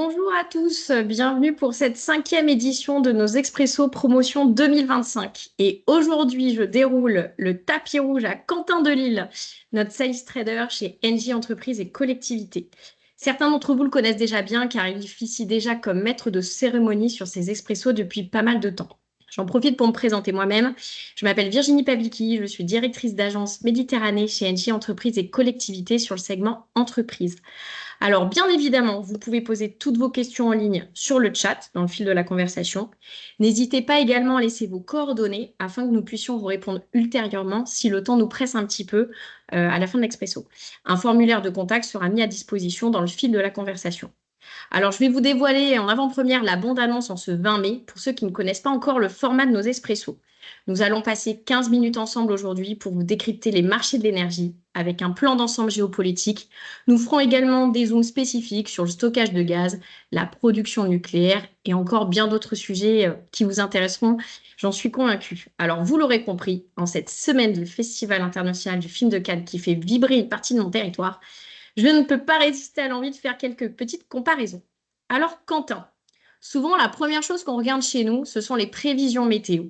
Bonjour à tous, bienvenue pour cette 5e édition de nos Expresso Promotion 2025. Et aujourd'hui, je déroule le tapis rouge à Quentin Delisle, notre sales trader chez NJ Entreprises et Collectivités. Certains d'entre vous le connaissent déjà bien car il officie déjà comme maître de cérémonie sur ces expressos depuis pas mal de temps. J'en profite pour me présenter moi-même. Je m'appelle Virginie Pavlicki, je suis directrice d'agence Méditerranée chez NJ Entreprises et Collectivités sur le segment entreprise. Alors, bien évidemment, vous pouvez poser toutes vos questions en ligne sur le chat, dans le fil de la conversation. N'hésitez pas également à laisser vos coordonnées afin que nous puissions vous répondre ultérieurement si le temps nous presse un petit peu à la fin de l'expresso. Un formulaire de contact sera mis à disposition dans le fil de la conversation. Alors, je vais vous dévoiler en avant-première la bande-annonce en ce 20 mai pour ceux qui ne connaissent pas encore le format de nos espressos. Nous allons passer 15 minutes ensemble aujourd'hui pour vous décrypter les marchés de l'énergie avec un plan d'ensemble géopolitique. Nous ferons également des zooms spécifiques sur le stockage de gaz, la production nucléaire et encore bien d'autres sujets qui vous intéresseront, j'en suis convaincue. Alors, vous l'aurez compris, en cette semaine du Festival international du film de Cannes qui fait vibrer une partie de mon territoire, je ne peux pas résister à l'envie de faire quelques petites comparaisons. Alors, Quentin, souvent la première chose qu'on regarde chez nous, ce sont les prévisions météo.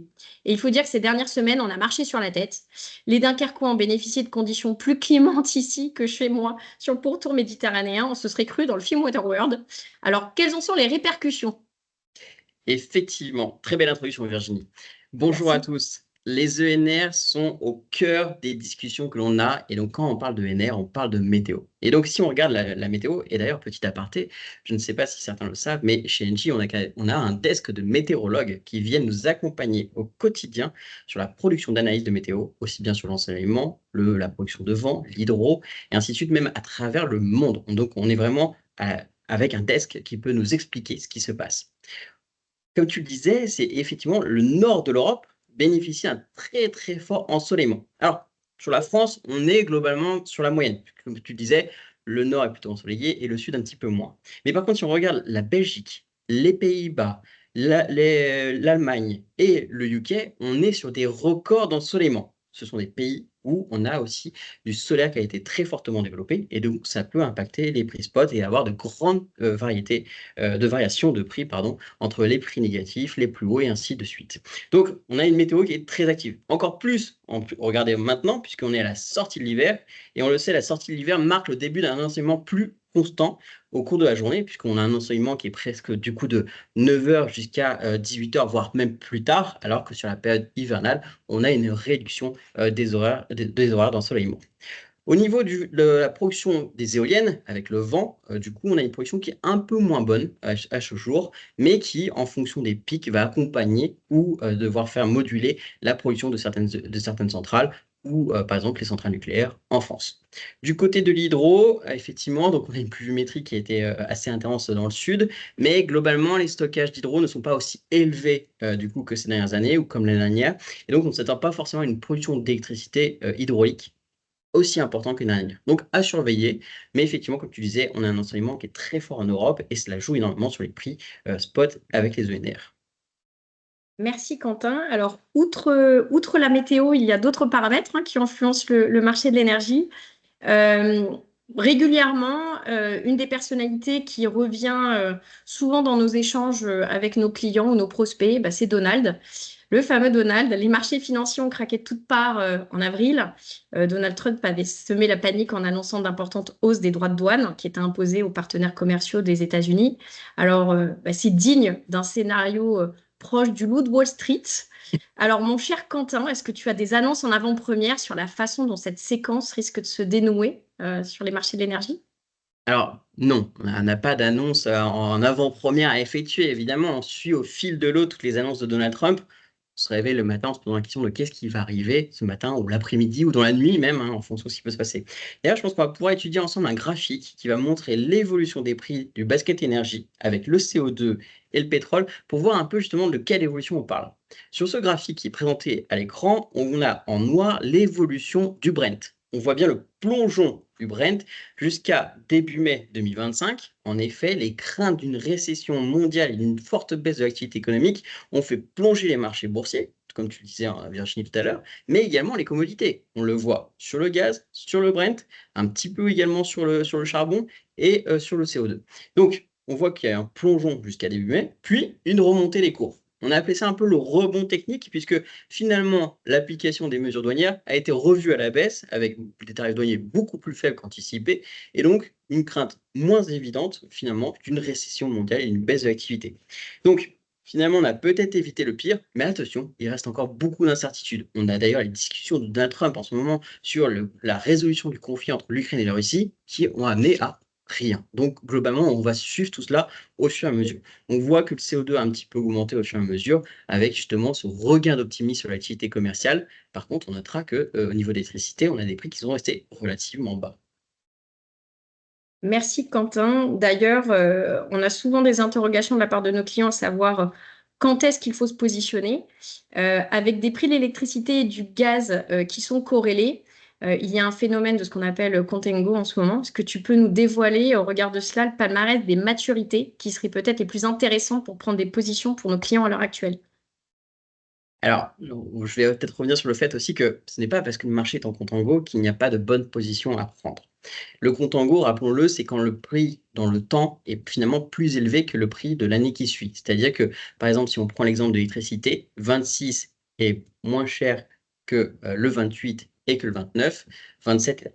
Et il faut dire que ces dernières semaines, on a marché sur la tête. Les Dunkerquois ont bénéficié de conditions plus clémentes ici que chez moi sur le pourtour méditerranéen. On se serait cru dans le film Waterworld. Alors, quelles en sont les répercussions? Effectivement, très belle introduction Virginie. Bonjour à Merci. tous. Les ENR sont au cœur des discussions que l'on a et donc quand on parle de ENR, on parle de météo. Et donc si on regarde la météo, et d'ailleurs petit aparté, je ne sais pas si certains le savent, mais chez Engie, on a un desk de météorologues qui viennent nous accompagner au quotidien sur la production d'analyse de météo, aussi bien sur l'ensoleillement, la production de vent, l'hydro, et ainsi de suite, même à travers le monde. Donc on est vraiment avec un desk qui peut nous expliquer ce qui se passe. Comme tu le disais, c'est effectivement le nord de l'Europe bénéficie d'un très très fort ensoleillement. Alors, sur la France, on est globalement sur la moyenne. Comme tu le disais, le nord est plutôt ensoleillé et le sud un petit peu moins. Mais par contre, si on regarde la Belgique, les Pays-Bas, l'Allemagne et le UK, on est sur des records d'ensoleillement. Ce sont des pays où on a aussi du solaire qui a été très fortement développé et donc ça peut impacter les prix spot et avoir de grandes variétés de variations de prix, pardon, entre les prix négatifs, les plus hauts et ainsi de suite. Donc, on a une météo qui est très active. Encore plus, regardez maintenant, puisqu'on est à la sortie de l'hiver, et on le sait, la sortie de l'hiver marque le début d'un ensoleillement plus constant au cours de la journée, puisqu'on a un ensoleillement qui est presque du coup de 9h jusqu'à 18h, voire même plus tard, alors que sur la période hivernale, on a une réduction des horaires d'ensoleillement. Au niveau de la production des éoliennes, avec le vent, du coup, on a une production qui est un peu moins bonne à ce jour, mais qui, en fonction des pics, va accompagner ou devoir faire moduler la production de certaines centrales, ou par exemple les centrales nucléaires en France. Du côté de l'hydro, effectivement, donc on a une pluviométrie qui a été assez intense dans le sud, mais globalement, les stockages d'hydro ne sont pas aussi élevés du coup que ces dernières années ou comme l'année dernière, et donc on ne s'attend pas forcément à une production d'électricité hydraulique aussi important que l'année dernière. Donc à surveiller, mais effectivement, comme tu disais, on a un ensoleillement qui est très fort en Europe et cela joue énormément sur les prix spot avec les ENR. Merci Quentin. Alors, outre la météo, il y a d'autres paramètres qui influencent le marché de l'énergie. Euh, Régulièrement, une des personnalités qui revient souvent dans nos échanges avec nos clients ou nos prospects, bah, c'est Donald. Le fameux Donald. Les marchés financiers ont craqué de toutes parts en avril. Donald Trump avait semé la panique en annonçant d'importantes hausses des droits de douane qui étaient imposés aux partenaires commerciaux des États-Unis. Alors, bah, c'est digne d'un scénario proche du loup de Wall Street. Alors, mon cher Quentin, est-ce que tu as des annonces en avant-première sur la façon dont cette séquence risque de se dénouer sur les marchés de l'énergie? Alors non, on n'a pas d'annonce en avant-première à effectuer. Évidemment, on suit au fil de l'eau toutes les annonces de Donald Trump. On se réveille le matin en se posant la question de qu'est-ce qui va arriver ce matin ou l'après-midi ou dans la nuit même, en fonction de ce qui peut se passer. D'ailleurs, je pense qu'on va pouvoir étudier ensemble un graphique qui va montrer l'évolution des prix du basket énergie avec le CO2 et le pétrole pour voir un peu justement de quelle évolution on parle. Sur ce graphique qui est présenté à l'écran, on a en noir l'évolution du Brent. On voit bien le plongeon du Brent jusqu'à début mai 2025. En effet, les craintes d'une récession mondiale et d'une forte baisse de l'activité économique ont fait plonger les marchés boursiers, comme tu le disais, Virginie, tout à l'heure, mais également les commodités. On le voit sur le gaz, sur le Brent, un petit peu également sur le charbon et sur le CO2. Donc, on voit qu'il y a un plongeon jusqu'à début mai, puis une remontée des cours. On a appelé ça un peu le rebond technique, puisque finalement, l'application des mesures douanières a été revue à la baisse, avec des tarifs douaniers beaucoup plus faibles qu'anticipés, et donc une crainte moins évidente, finalement, d'une récession mondiale et une baisse de l'activité. Donc, finalement, on a peut-être évité le pire, mais attention, il reste encore beaucoup d'incertitudes. On a d'ailleurs les discussions de Donald Trump en ce moment sur la résolution du conflit entre l'Ukraine et la Russie, qui ont amené à rien. Donc, globalement, on va suivre tout cela au fur et à mesure. On voit que le CO2 a un petit peu augmenté au fur et à mesure, avec justement ce regain d'optimisme sur l'activité commerciale. Par contre, on notera que au niveau de l'électricité, on a des prix qui sont restés relativement bas. Merci Quentin. D'ailleurs, on a souvent des interrogations de la part de nos clients à savoir quand est-ce qu'il faut se positionner. Avec des prix de l'électricité et du gaz qui sont corrélés, il y a un phénomène de ce qu'on appelle contango en ce moment. Est-ce que tu peux nous dévoiler au regard de cela le palmarès des maturités qui seraient peut-être les plus intéressants pour prendre des positions pour nos clients à l'heure actuelle? Alors, je vais peut-être revenir sur le fait aussi que ce n'est pas parce que le marché est en contango qu'il n'y a pas de bonne position à prendre. Le contango, rappelons-le, c'est quand le prix dans le temps est finalement plus élevé que le prix de l'année qui suit. C'est-à-dire que, par exemple, si on prend l'exemple de l'électricité, 26 est moins cher que le 28 et que le 29. 27 est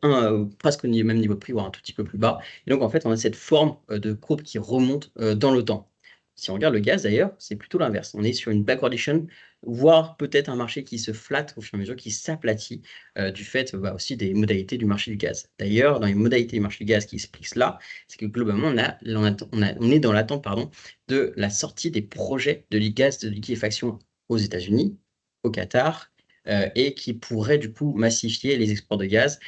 presque au même niveau de prix, voire un tout petit peu plus bas. Et donc, en fait, on a cette forme de courbe qui remonte dans le temps. Si on regarde le gaz, d'ailleurs, c'est plutôt l'inverse. On est sur une backwardation, voire peut-être un marché qui se flatte au fur et à mesure, qui s'aplatit du fait aussi des modalités du marché du gaz. D'ailleurs, dans les modalités du marché du gaz qui expliquent cela, c'est que globalement, on est dans l'attente de la sortie des projets de gaz de liquéfaction aux États-Unis, au Qatar, et qui pourraient du coup massifier les exports de gaz,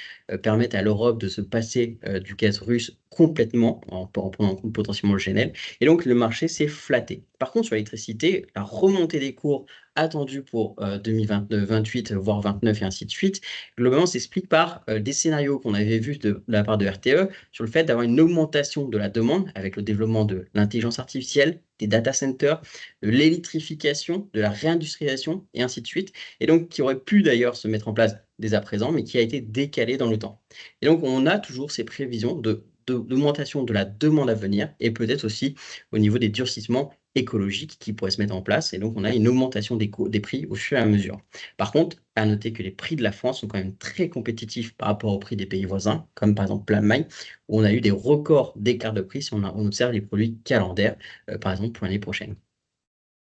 permettre à l'Europe de se passer du gaz russe complètement en prenant en compte potentiellement le GNL. Et donc, le marché s'est flatté. Par contre, sur l'électricité, la remontée des cours attendue pour 2028, voire 29 et ainsi de suite, globalement s'explique par des scénarios qu'on avait vus de la part de RTE sur le fait d'avoir une augmentation de la demande avec le développement de l'intelligence artificielle, des data centers, de l'électrification, de la réindustrialisation et ainsi de suite, et donc qui aurait pu d'ailleurs se mettre en place dès à présent, mais qui a été décalé dans le temps. Et donc on a toujours ces prévisions d'augmentation de la demande à venir et peut-être aussi au niveau des durcissements écologiques qui pourraient se mettre en place. Et donc, on a une augmentation des prix au fur et à mesure. Par contre, à noter que les prix de la France sont quand même très compétitifs par rapport aux prix des pays voisins, comme par exemple l'Allemagne, où on a eu des records d'écart de prix si on observe les produits calendaires, par exemple pour l'année prochaine.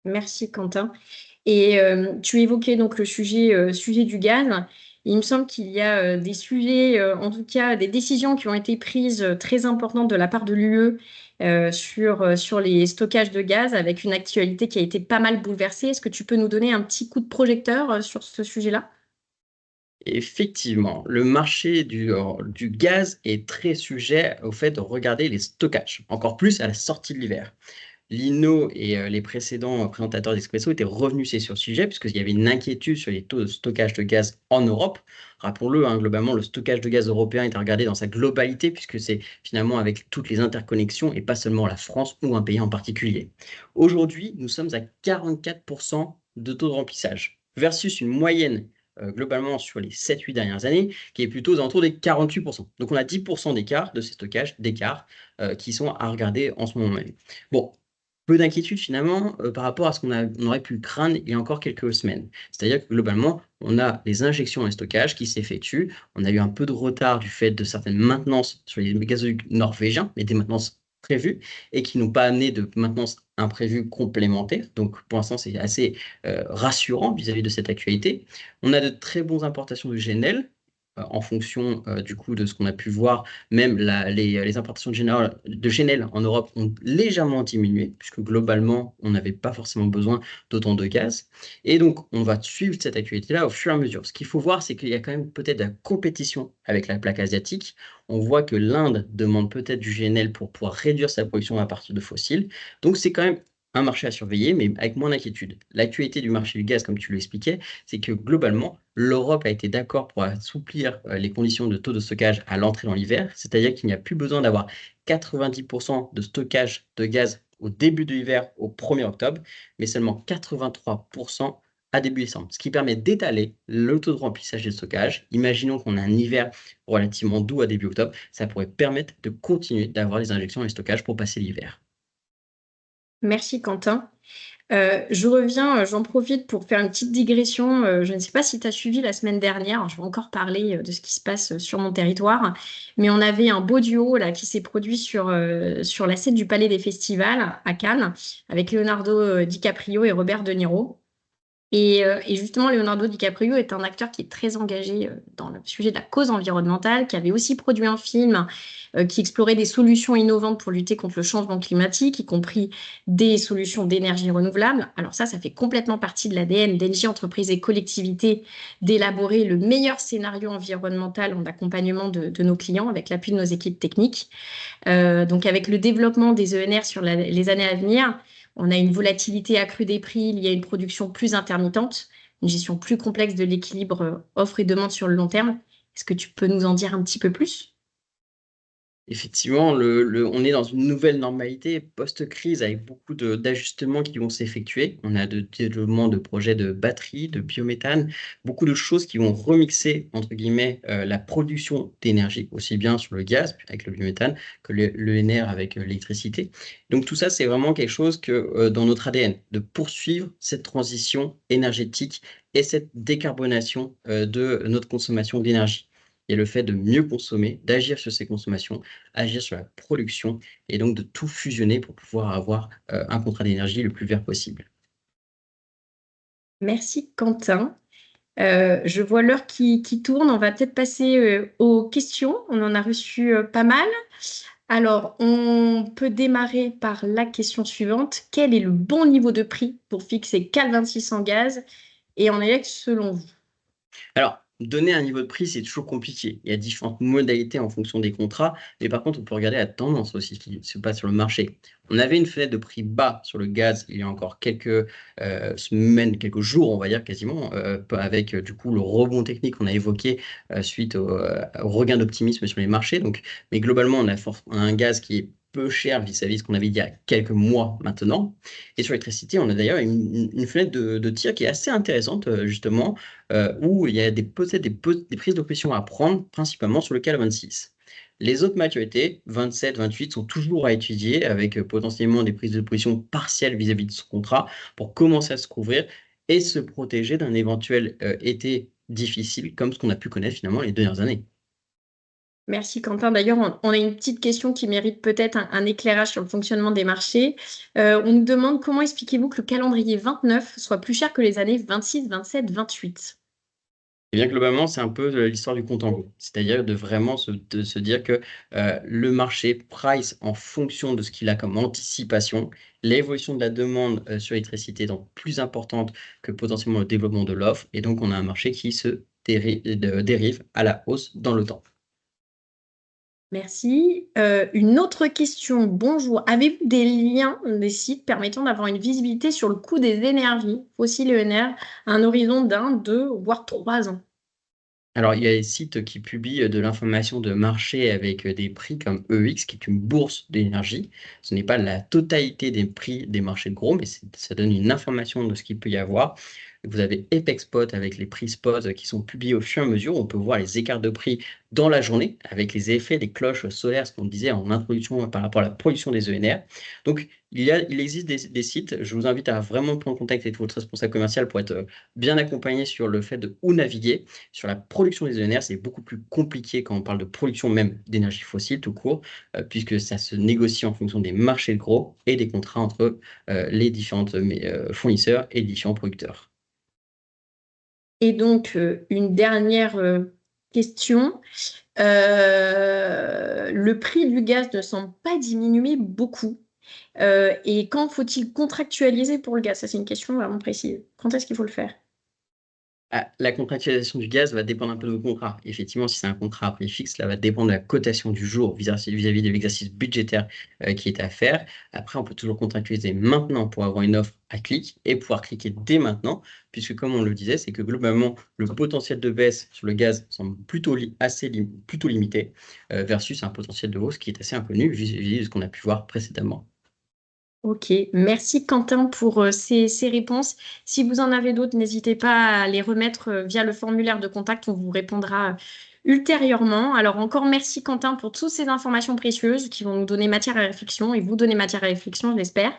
Merci Quentin. Et tu évoquais donc le sujet du gaz. Il me semble qu'il y a des sujets, en tout cas des décisions qui ont été prises très importantes de la part de l'UE sur les stockages de gaz avec une actualité qui a été pas mal bouleversée. Est-ce que tu peux nous donner un petit coup de projecteur sur ce sujet-là? Effectivement, le marché du gaz est très sujet au fait de regarder les stockages, encore plus à la sortie de l'hiver. Lino et les précédents présentateurs d'Expresso étaient revenus sur le sujet, puisqu'il y avait une inquiétude sur les taux de stockage de gaz en Europe. Rappelons-le, hein, globalement, le stockage de gaz européen est à regarder dans sa globalité, puisque c'est finalement avec toutes les interconnexions et pas seulement la France ou un pays en particulier. Aujourd'hui, nous sommes à 44% de taux de remplissage, versus une moyenne globalement sur les 7-8 dernières années, qui est plutôt aux alentours des 48%. Donc on a 10% d'écart de ces stockages, d'écart, qui sont à regarder en ce moment même. Bon, peu d'inquiétude finalement par rapport à ce on aurait pu craindre il y a encore quelques semaines. C'est-à-dire que globalement, on a les injections et stockage qui s'effectuent. On a eu un peu de retard du fait de certaines maintenances sur les gazoducs norvégiens, mais des maintenances prévues et qui n'ont pas amené de maintenance imprévue complémentaire. Donc pour l'instant, c'est assez rassurant vis-à-vis de cette actualité. On a de très bonnes importations du GNL en fonction du coup de ce qu'on a pu voir. Même les importations de GNL en Europe ont légèrement diminué, puisque globalement, on n'avait pas forcément besoin d'autant de gaz. Et donc, on va suivre cette actualité-là au fur et à mesure. Ce qu'il faut voir, c'est qu'il y a quand même peut-être de la compétition avec la plaque asiatique. On voit que l'Inde demande peut-être du GNL pour pouvoir réduire sa production à partir de fossiles. Donc, c'est quand même un marché à surveiller, mais avec moins d'inquiétude. L'actualité du marché du gaz, comme tu l'expliquais, c'est que globalement, l'Europe a été d'accord pour assouplir les conditions de taux de stockage à l'entrée dans l'hiver, c'est-à-dire qu'il n'y a plus besoin d'avoir 90% de stockage de gaz au début de l'hiver, au 1er octobre, mais seulement 83% à début décembre, ce qui permet d'étaler le taux de remplissage des stockages. Imaginons qu'on a un hiver relativement doux à début octobre, ça pourrait permettre de continuer d'avoir les injections et les stockages pour passer l'hiver. Merci Quentin. Je reviens, j'en profite pour faire une petite digression. Je ne sais pas si tu as suivi la semaine dernière, je vais encore parler de ce qui se passe sur mon territoire, mais on avait un beau duo là, qui s'est produit sur la scène du Palais des Festivals à Cannes avec Leonardo DiCaprio et Robert De Niro. Et justement, Leonardo DiCaprio est un acteur qui est très engagé dans le sujet de la cause environnementale, qui avait aussi produit un film qui explorait des solutions innovantes pour lutter contre le changement climatique, y compris des solutions d'énergie renouvelable. Alors ça fait complètement partie de l'ADN d'Engie Entreprises et Collectivités d'élaborer le meilleur scénario environnemental en accompagnement de nos clients avec l'appui de nos équipes techniques. Donc avec le développement des ENR sur les années à venir, on a une volatilité accrue des prix liée à une production plus intermittente, une gestion plus complexe de l'équilibre offre et demande sur le long terme. Est-ce que tu peux nous en dire un petit peu plus? Effectivement, on est dans une nouvelle normalité post-crise avec beaucoup d'ajustements qui vont s'effectuer. On a de développement de projets de batteries, de biométhane, beaucoup de choses qui vont remixer, entre guillemets, la production d'énergie, aussi bien sur le gaz avec le biométhane que l'ENR avec l'électricité. Donc tout ça, c'est vraiment quelque chose que dans notre ADN, de poursuivre cette transition énergétique et cette décarbonation de notre consommation d'énergie. Et le fait de mieux consommer, d'agir sur ces consommations, agir sur la production et donc de tout fusionner pour pouvoir avoir un contrat d'énergie le plus vert possible. Merci Quentin. Je vois l'heure qui tourne. On va peut-être passer aux questions. On en a reçu pas mal. Alors, on peut démarrer par la question suivante. Quel est le bon niveau de prix pour fixer Cal 26 en gaz et en élect selon vous? Alors, donner un niveau de prix, c'est toujours compliqué. Il y a différentes modalités en fonction des contrats, mais par contre, on peut regarder la tendance aussi qui se passe sur le marché. On avait une fenêtre de prix bas sur le gaz il y a encore quelques semaines, quelques jours, on va dire quasiment, avec du coup le rebond technique qu'on a évoqué suite au regain d'optimisme sur les marchés. Donc, mais globalement, on a un gaz qui est peu cher vis-à-vis de ce qu'on avait dit il y a quelques mois maintenant. Et sur l'électricité, on a d'ailleurs une fenêtre de tir qui est assez intéressante, justement, où il y a peut-être des prises de position à prendre, principalement sur le CAL 26. Les autres maturités, 27, 28, sont toujours à étudier avec potentiellement des prises de position partielles vis-à-vis de ce contrat pour commencer à se couvrir et se protéger d'un éventuel été difficile comme ce qu'on a pu connaître finalement les dernières années. Merci Quentin. D'ailleurs, on a une petite question qui mérite peut-être un éclairage sur le fonctionnement des marchés. On nous demande comment expliquez-vous que le calendrier 29 soit plus cher que les années 26, 27, 28? Eh bien, globalement, c'est un peu l'histoire du contango. C'est-à-dire de vraiment de se dire que le marché price en fonction de ce qu'il a comme anticipation. L'évolution de la demande sur l'électricité est donc plus importante que potentiellement le développement de l'offre. Et donc, on a un marché qui se dérive à la hausse dans le temps. Merci. Une autre question. Bonjour. Avez-vous des liens, des sites permettant d'avoir une visibilité sur le coût des énergies fossiles et ENR à un horizon d'un, deux, voire 3 ans? Alors, il y a des sites qui publient de l'information de marché avec des prix comme EX, qui est une bourse d'énergie. Ce n'est pas la totalité des prix des marchés de gros, mais ça donne une information de ce qu'il peut y avoir. Vous avez Apex Spot avec les prix spot qui sont publiés au fur et à mesure. On peut voir les écarts de prix dans la journée avec les effets des cloches solaires, ce qu'on disait en introduction par rapport à la production des ENR. Donc, il existe des sites. Je vous invite à vraiment prendre contact avec votre responsable commercial pour être bien accompagné sur le fait de où naviguer. Sur la production des ENR, c'est beaucoup plus compliqué quand on parle de production même d'énergie fossile tout court, puisque ça se négocie en fonction des marchés de gros et des contrats entre les différents fournisseurs et les différents producteurs. Et donc, une dernière question. Le prix du gaz ne semble pas diminuer beaucoup. Et quand faut-il contractualiser pour le gaz? Ça, c'est une question vraiment précise. Quand est-ce qu'il faut le faire? Ah, la contractualisation du gaz va dépendre un peu de vos contrats. Effectivement, si c'est un contrat à prix fixe, cela va dépendre de la cotation du jour vis-à-vis de l'exercice budgétaire qui est à faire. Après, on peut toujours contractualiser maintenant pour avoir une offre à clic et pouvoir cliquer dès maintenant, puisque comme on le disait, c'est que globalement, le potentiel de baisse sur le gaz semble plutôt limité versus un potentiel de hausse qui est assez inconnu vis-à-vis de ce qu'on a pu voir précédemment. Ok, merci Quentin pour ces réponses. Si vous en avez d'autres, n'hésitez pas à les remettre via le formulaire de contact, on vous répondra ultérieurement. Alors encore merci Quentin pour toutes ces informations précieuses qui vont nous donner matière à réflexion et vous donner matière à réflexion, je l'espère.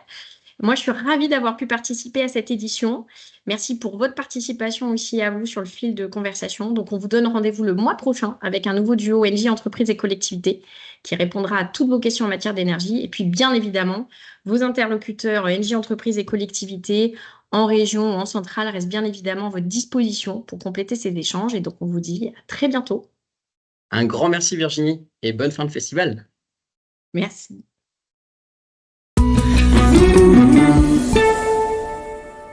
Moi, je suis ravie d'avoir pu participer à cette édition. Merci pour votre participation aussi à vous sur le fil de conversation. Donc, on vous donne rendez-vous le mois prochain avec un nouveau duo NJ Entreprises et Collectivités qui répondra à toutes vos questions en matière d'énergie. Et puis, bien évidemment, vos interlocuteurs NJ Entreprises et Collectivités en région ou en centrale restent bien évidemment à votre disposition pour compléter ces échanges. Et donc, on vous dit à très bientôt. Un grand merci Virginie et bonne fin de festival. Merci.